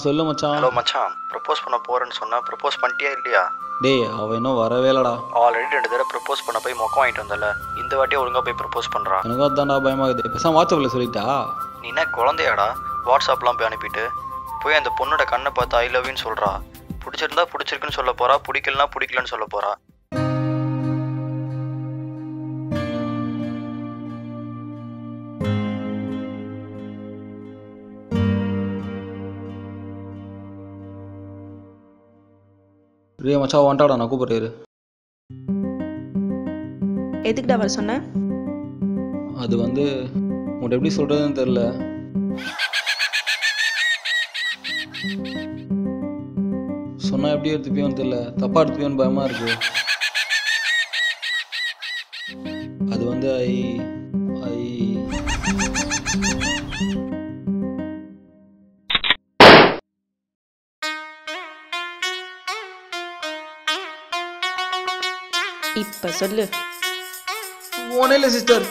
சொல்லு மச்சான். ஹலோ மச்சான், ப்ரப்போஸ் பண்ண போறேன்னு சொன்னா ப்ரப்போஸ் பண்ணிட்டியா இல்லையா? டேய் அவன் இன்னும் வரவே இல்லடா. ஆல்ரெடி 2 தடவை ப்ரப்போஸ் பண்ண போய் மொக்கம் வாங்கிட்டு வந்தல, இந்த வாட்டி ஒழுங்கா போய் ப்ரப்போஸ் பண்றா. எனக்கும் அதான்டா பயமாகுது. பேசாம வாட்ஸ்அப்பில் சொல்லிட்டா. நீ என்ன குழந்தையாடா? வாட்ஸ்அப்லாம் போய் அனுப்பிட்டு போய் அந்த பொண்ணோட கண்ணை பார்த்து ஐ லவ் யூன்னு சொல்றா. பிடிச்சிருந்தா பிடிச்சிருக்குன்னு சொல்ல போறா, பிடிக்கலனா பிடிக்கலன்னு சொல்ல போறா. டேய் மச்சான் வந்துட்டாடா, நான் கூப்பிட்றாரு. எதுக்குடா வர சொன்ன? அது உங்கள்கிட்ட எப்படி சொல்கிறதுன்னு தெரில. சொன்னால் எப்படி எடுத்துப்பியோன்னு தெரில, தப்பாக எடுத்துப்பியோன்னு பயமாக இருக்கு. அது ஐ ஐ இப்ப சொல்லு. ஒன்றும் இல்லை சிஸ்டர்.